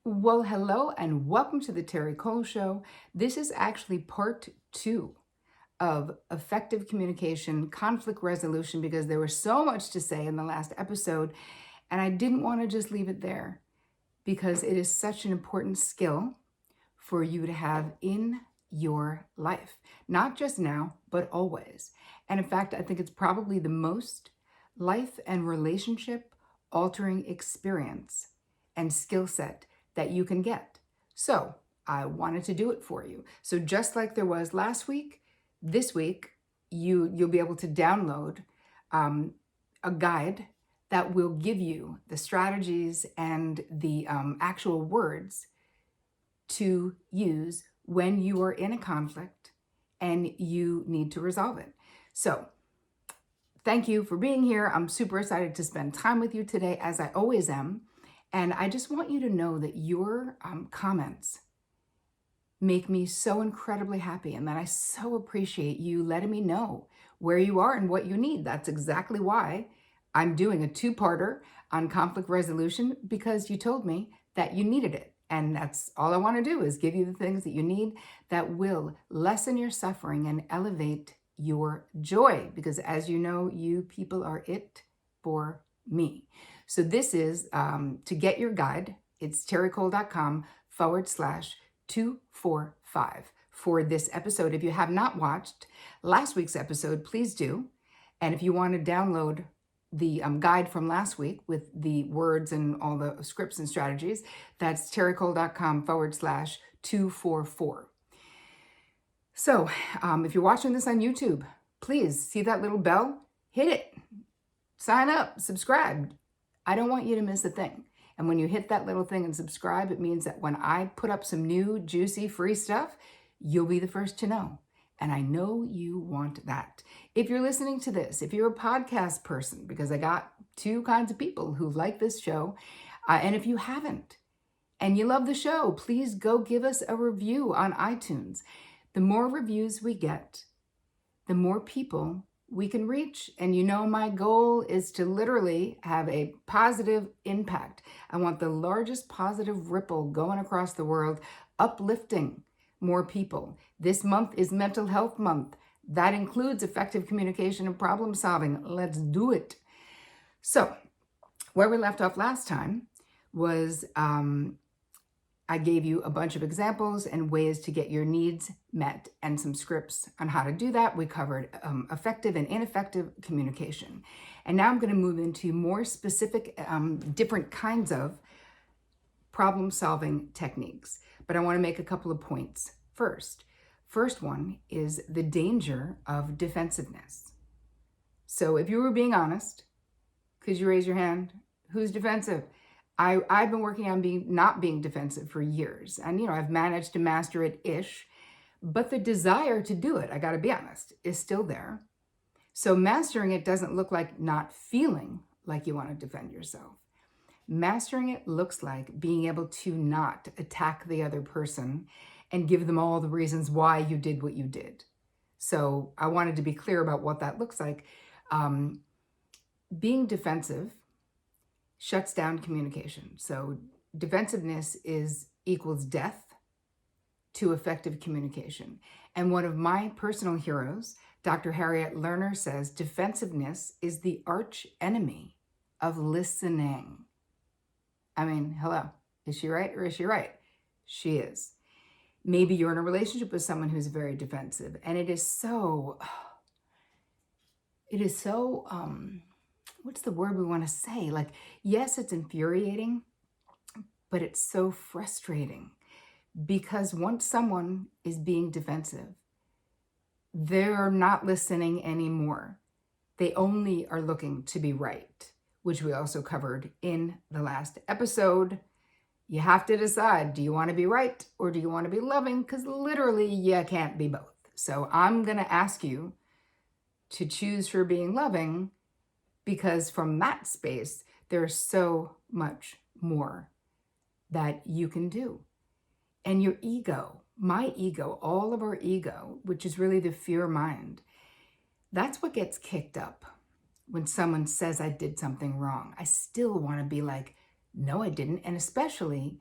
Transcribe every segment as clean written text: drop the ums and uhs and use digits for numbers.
Well, hello and welcome to the Terri Cole Show. This is actually part 2 of effective communication, conflict resolution, because there was so much to say in the last episode, and I didn't want to just leave it there because it is such an important skill for you to have in your life, not just now, but always. And in fact, I think it's probably the most life and relationship altering experience and skill set that you can get. So I wanted to do it for you. So just like there was last week, this week, you'll be able to download a guide that will give you the strategies and the actual words to use when you are in a conflict and you need to resolve it. So thank you for being here. I'm super excited to spend time with you today, as I always am. And I just want you to know that your comments make me so incredibly happy, and that I so appreciate you letting me know where you are and what you need. That's exactly why I'm doing a 2-parter on conflict resolution, because you told me that you needed it. And that's all I want to do, is give you the things that you need that will lessen your suffering and elevate your joy. Because as you know, you people are it for me. So this is to get your guide. It's terricole.com/245 for this episode. If you have not watched last week's episode, please do. And if you want to download the guide from last week with the words and all the scripts and strategies, that's terricole.com/244. So if you're watching this on YouTube, please see that little bell, hit it, sign up, subscribe. I don't want you to miss a thing. And when you hit that little thing and subscribe, it means that when I put up some new, juicy, free stuff, you'll be the first to know. And I know you want that. If you're listening to this, if you're a podcast person, because I got 2 kinds of people who like this show, and if you haven't, and you love the show, please go give us a review on iTunes. The more reviews we get, the more people we can reach. And you know, my goal is to literally have a positive impact. I want the largest positive ripple going across the world, uplifting more people. This month is Mental Health Month. That includes effective communication and problem solving. Let's do it. So where we left off last time was I gave you a bunch of examples and ways to get your needs met and some scripts on how to do that. We covered effective and ineffective communication. And now I'm going to move into more specific, different kinds of problem-solving techniques. But I want to make a couple of points first. First one is the danger of defensiveness. So if you were being honest, could you raise your hand? Who's defensive? I've been working on not being defensive for years. And, I've managed to master it-ish. But the desire to do it, I got to be honest, is still there. So mastering it doesn't look like not feeling like you want to defend yourself. Mastering it looks like being able to not attack the other person and give them all the reasons why you did what you did. So I wanted to be clear about what that looks like. Being defensive shuts down communication. So defensiveness equals death to effective communication. And one of my personal heroes, Dr. Harriet Lerner, says defensiveness is the arch enemy of listening. I mean, hello, is she right or is she right? She is. Maybe you're in a relationship with someone who's very defensive, and it is so, what's the word we want to say? Like, yes, it's infuriating, but it's so frustrating, because once someone is being defensive, they're not listening anymore. They only are looking to be right, which we also covered in the last episode. You have to decide, do you want to be right or do you want to be loving? Because literally you can't be both. So I'm going to ask you to choose for being loving, because from that space, there's so much more that you can do. And your ego, my ego, all of our ego, which is really the fear mind, that's what gets kicked up when someone says I did something wrong. I still want to be like, no, I didn't. And especially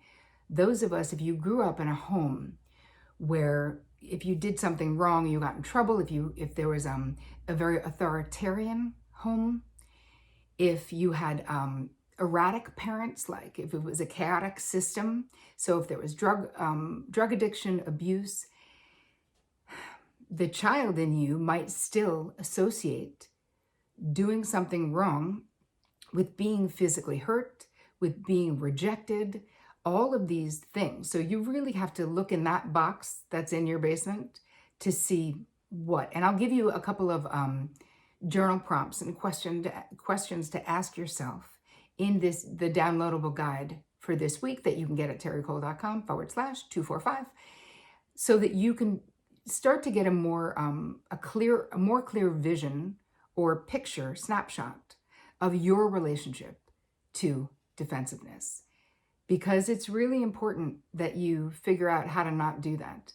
Those of us, if you grew up in a home where if you did something wrong, you got in trouble, if there was a very authoritarian home, if you had erratic parents, like if it was a chaotic system, so if there was drug addiction, abuse, the child in you might still associate doing something wrong with being physically hurt, with being rejected, all of these things. So you really have to look in that box that's in your basement to see what. And I'll give you a couple of journal prompts and questions to ask yourself in the downloadable guide for this week that you can get at terricole.com/245, so that you can start to get a more clear vision or picture, snapshot of your relationship to defensiveness. Because it's really important that you figure out how to not do that.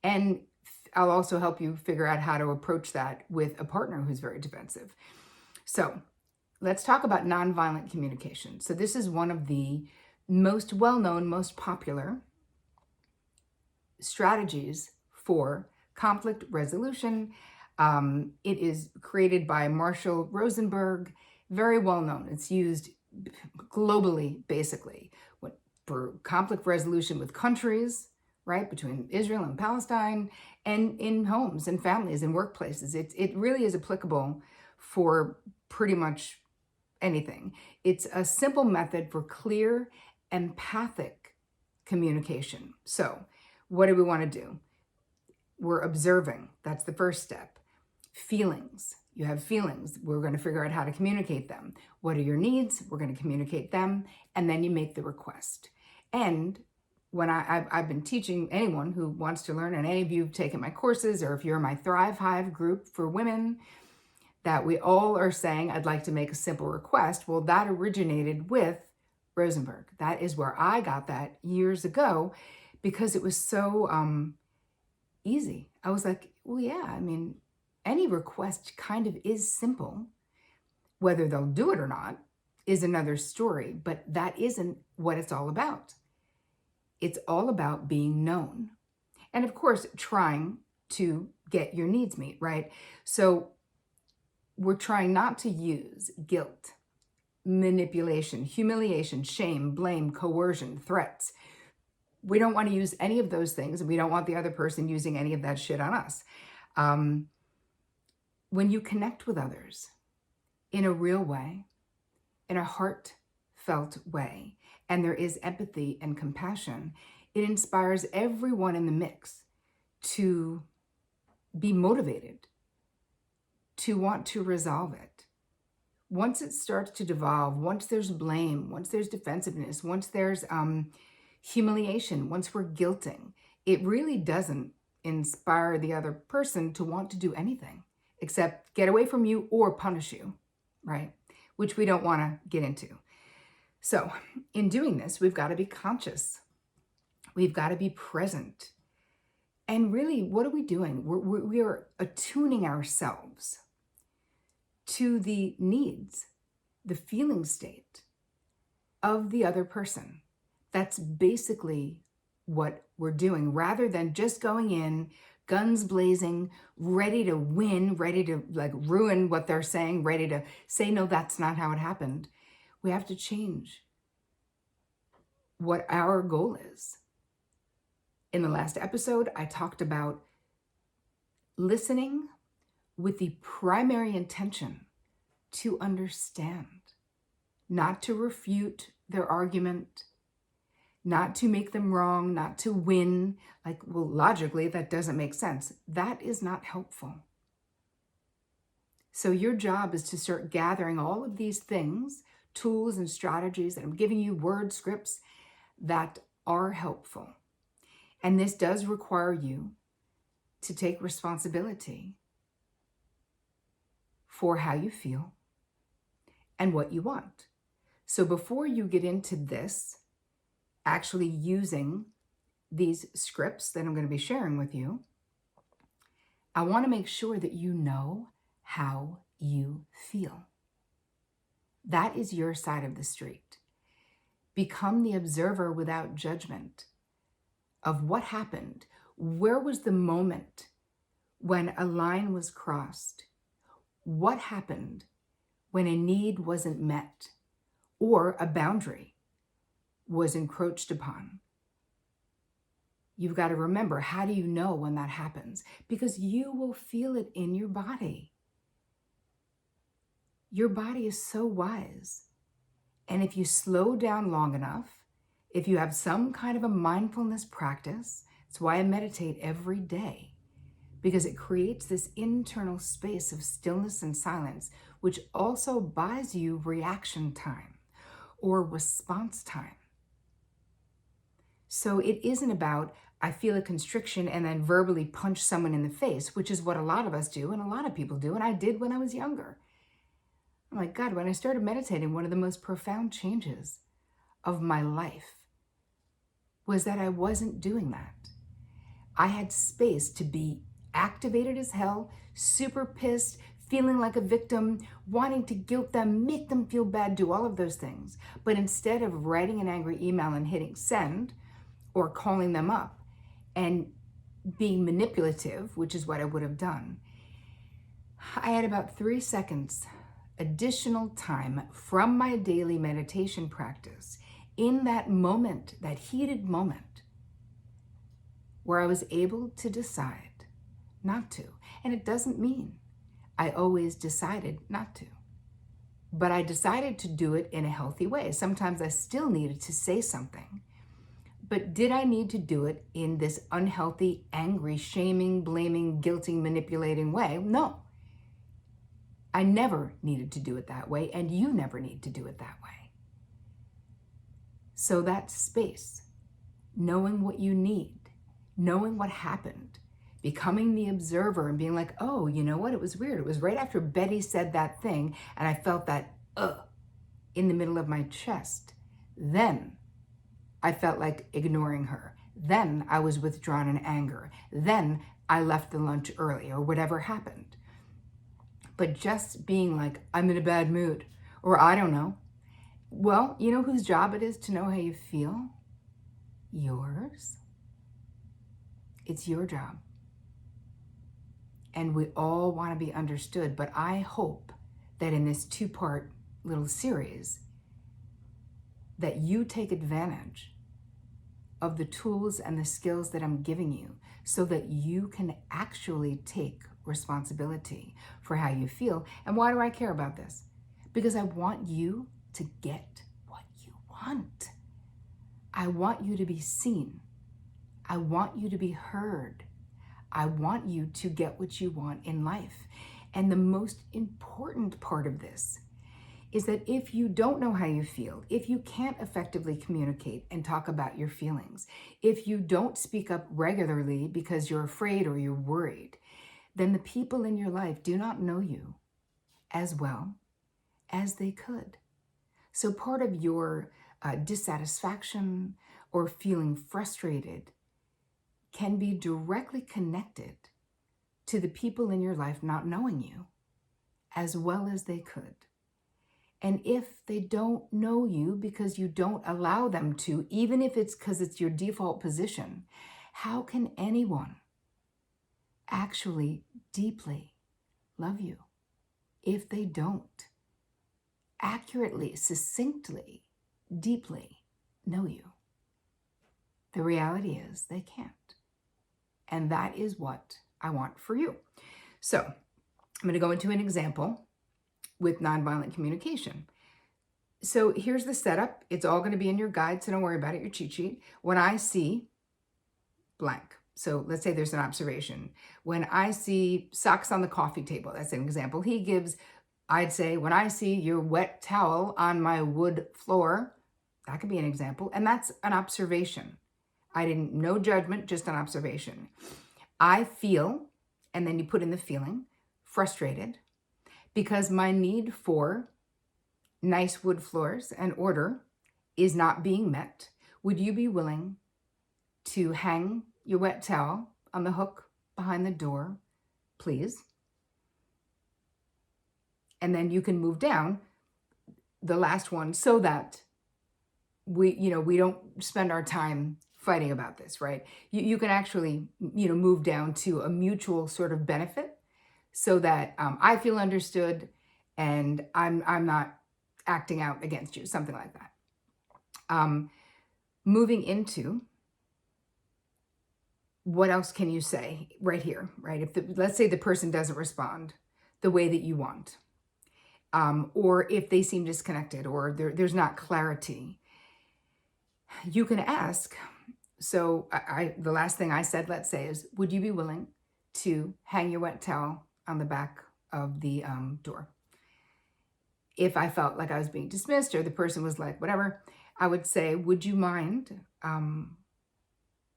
And I'll also help you figure out how to approach that with a partner who's very defensive. So let's talk about nonviolent communication. So this is one of the most well-known, most popular strategies for conflict resolution. It is created by Marshall Rosenberg, very well-known. It's used globally, basically, for conflict resolution with countries, right, between Israel and Palestine, and in homes and families and workplaces. It really is applicable for pretty much anything. It's a simple method for clear, empathic communication. So what do we want to do? We're observing. That's the first step. Feelings. You have feelings. We're going to figure out how to communicate them. What are your needs? We're going to communicate them. And then you make the request. And when I've been teaching anyone who wants to learn, and any of you have taken my courses, or if you're in my Thrive Hive group for women, that we all are saying, I'd like to make a simple request. Well, that originated with Rosenberg. That is where I got that years ago, because it was so easy. I was like, well, yeah, I mean, any request kind of is simple. Whether they'll do it or not is another story, but that isn't what it's all about. It's all about being known. And of course, trying to get your needs met, right? So we're trying not to use guilt, manipulation, humiliation, shame, blame, coercion, threats. We don't want to use any of those things, and we don't want the other person using any of that shit on us. When you connect with others in a real way, in a heartfelt way, and there is empathy and compassion, it inspires everyone in the mix to be motivated, to want to resolve it. Once it starts to devolve, once there's blame, once there's defensiveness, once there's humiliation, once we're guilting, it really doesn't inspire the other person to want to do anything except get away from you or punish you, right? Which we don't want to get into. So in doing this, we've got to be conscious. We've got to be present. And really, what are we doing? We are attuning ourselves to the needs, the feeling state of the other person. That's basically what we're doing, rather than just going in, guns blazing, ready to win, ready to ruin what they're saying, ready to say, no, that's not how it happened. We have to change what our goal is. In the last episode, I talked about listening with the primary intention to understand, not to refute their argument, not to make them wrong, not to win. Well, logically, that doesn't make sense. That is not helpful. So your job is to start gathering all of these things, tools and strategies that I'm giving you, word scripts that are helpful. And this does require you to take responsibility for how you feel and what you want. So before you get into this, actually using these scripts that I'm going to be sharing with you, I want to make sure that you know how you feel. That is your side of the street. Become the observer without judgment of what happened. Where was the moment when a line was crossed? What happened when a need wasn't met or a boundary was encroached upon? You've got to remember, how do you know when that happens? Because you will feel it in your body. Your body is so wise. And if you slow down long enough, if you have some kind of a mindfulness practice, it's why I meditate every day, because it creates this internal space of stillness and silence, which also buys you reaction time or response time. So it isn't about, I feel a constriction and then verbally punch someone in the face, which is what a lot of us do and a lot of people do, and I did when I was younger. Oh my God, when I started meditating, one of the most profound changes of my life was that I wasn't doing that. I had space to be activated as hell, super pissed, feeling like a victim, wanting to guilt them, make them feel bad, do all of those things. But instead of writing an angry email and hitting send or calling them up and being manipulative, which is what I would have done, I had about 3 seconds additional time from my daily meditation practice in that moment, that heated moment, where I was able to decide not to. And it doesn't mean I always decided not to, but I decided to do it in a healthy way. Sometimes I still needed to say something, but did I need to do it in this unhealthy, angry, shaming, blaming, guilting, manipulating way? No. I never needed to do it that way, and you never need to do it that way. So that space, knowing what you need, knowing what happened, becoming the observer and being like, oh, you know what? It was weird. It was right after Betty said that thing, and I felt that in the middle of my chest. Then I felt like ignoring her. Then I was withdrawn in anger. Then I left the lunch early, or whatever happened. But just being like, I'm in a bad mood, or I don't know. Well, you know whose job it is to know how you feel? Yours. It's your job. And we all want to be understood, but I hope that in this 2-part little series, that you take advantage of the tools and the skills that I'm giving you so that you can actually take responsibility for how you feel. And why do I care about this? Because I want you to get what you want. I want you to be seen. I want you to be heard. I want you to get what you want in life. And the most important part of this is that if you don't know how you feel, if you can't effectively communicate and talk about your feelings, if you don't speak up regularly because you're afraid or you're worried, then the people in your life do not know you as well as they could. So part of your dissatisfaction or feeling frustrated can be directly connected to the people in your life not knowing you as well as they could. And if they don't know you because you don't allow them to, even if it's because it's your default position, how can anyone actually deeply love you if they don't accurately, succinctly, deeply know you? The reality is they can't. And that is what I want for you. So I'm going to go into an example with nonviolent communication. So here's the setup. It's all going to be in your guide, so don't worry about it, your cheat sheet. When I see blank, so let's say there's an observation. When I see socks on the coffee table, that's an example he gives. I'd say, when I see your wet towel on my wood floor, that could be an example. And that's an observation. No judgment, just an observation. I feel, and then you put in the feeling, frustrated because my need for nice wood floors and order is not being met. Would you be willing to hang your wet towel on the hook behind the door, please? And then you can move down the last one so that we don't spend our time fighting about this, right? You can actually, move down to a mutual sort of benefit so that I feel understood and I'm not acting out against you, something like that. Moving into what else can you say right here, right? Let's say the person doesn't respond the way that you want, or if they seem disconnected or there's not clarity, you can ask. So the last thing I said, let's say, is, would you be willing to hang your wet towel on the back of the door? If I felt like I was being dismissed or the person was like, whatever, I would say, would you mind?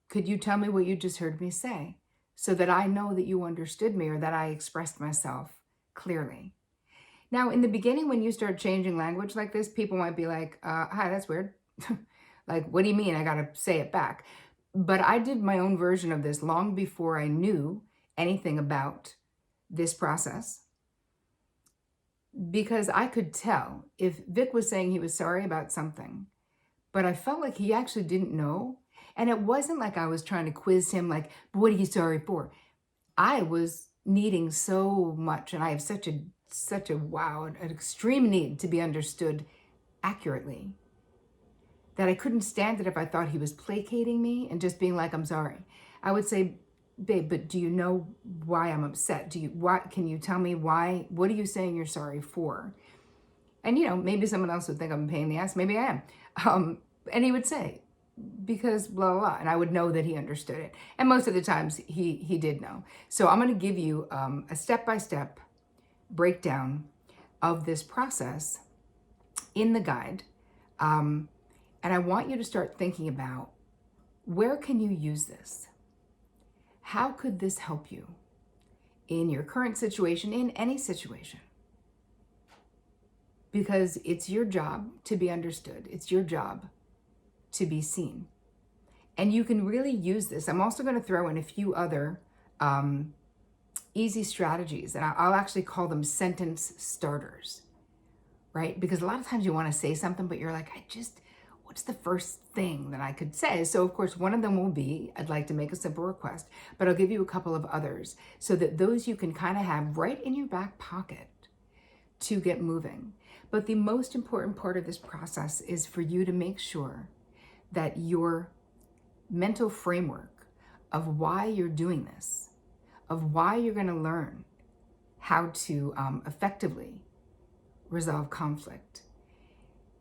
Could you tell me what you just heard me say so that I know that you understood me or that I expressed myself clearly? Now, in the beginning, when you start changing language like this, people might be like, hi, that's weird. Like, what do you mean I got to say it back? But I did my own version of this long before I knew anything about this process, because I could tell if Vic was saying he was sorry about something, but I felt like he actually didn't know. And it wasn't like I was trying to quiz him, like, but what are you sorry for? I was needing so much, and I have such a wow, an extreme need to be understood accurately, that I couldn't stand it if I thought he was placating me and just being like, I'm sorry. I would say, babe, but do you know why I'm upset? Can you tell me why? What are you saying you're sorry for? And, maybe someone else would think I'm a pain in the ass. Maybe I am. And he would say, because blah, blah, blah. And I would know that he understood it. And most of the times he did know. So I'm going to give you a step-by-step breakdown of this process in the guide. And I want you to start thinking about, where can you use this? How could this help you in your current situation, in any situation? Because it's your job to be understood. It's your job to be seen. And you can really use this. I'm also going to throw in a few other easy strategies, and I'll actually call them sentence starters, right? Because a lot of times you want to say something, but you're like, what's the first thing that I could say? So of course, one of them will be, I'd like to make a simple request, but I'll give you a couple of others so that those you can kind of have right in your back pocket to get moving. But the most important part of this process is for you to make sure that your mental framework of why you're doing this, of why you're going to learn how to effectively resolve conflict,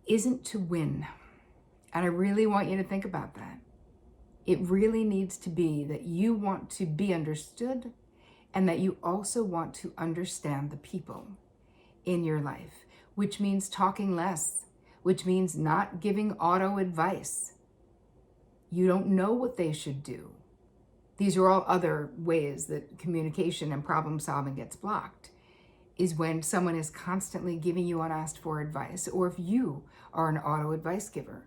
isn't to win. And I really want you to think about that. It really needs to be that you want to be understood and that you also want to understand the people in your life, which means talking less, which means not giving auto advice. You don't know what they should do. These are all other ways that communication and problem solving gets blocked, is when someone is constantly giving you unasked for advice, or if you are an auto advice giver,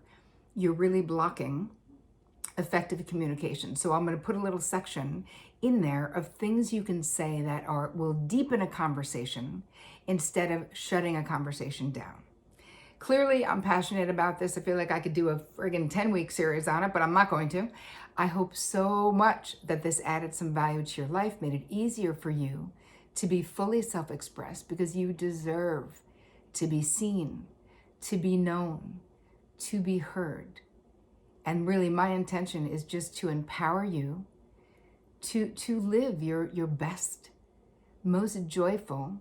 you're really blocking effective communication. So I'm going to put a little section in there of things you can say that will deepen a conversation instead of shutting a conversation down. Clearly, I'm passionate about this. I feel like I could do a friggin' 10-week series on it, but I'm not going to. I hope so much that this added some value to your life, made it easier for you to be fully self-expressed, because you deserve to be seen, to be known, to be heard. And really, my intention is just to empower you to live your best, most joyful,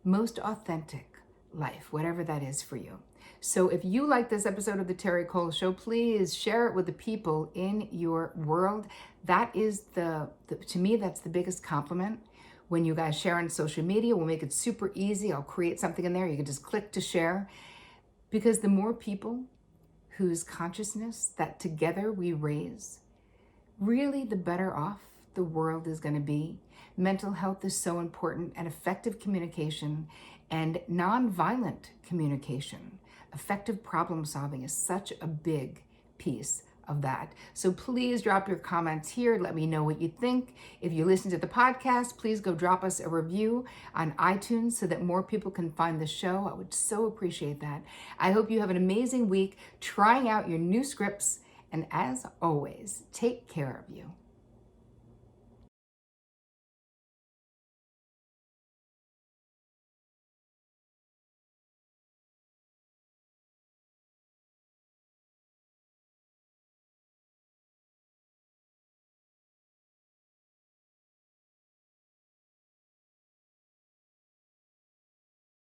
most authentic life, whatever that is for you. So if you like this episode of the Terri Cole Show, please share it with the people in your world. That is to me, that's the biggest compliment. When you guys share on social media, we'll make it super easy. I'll create something in there. You can just click to share, because the more people whose consciousness that together we raise, really the better off the world is going to be. Mental health is so important, and effective communication and nonviolent communication, effective problem solving is such a big piece of that. So please drop your comments here. Let me know what you think. If you listen to the podcast, please go drop us a review on iTunes so that more people can find the show. I would so appreciate that. I hope you have an amazing week trying out your new scripts. And as always, take care of you.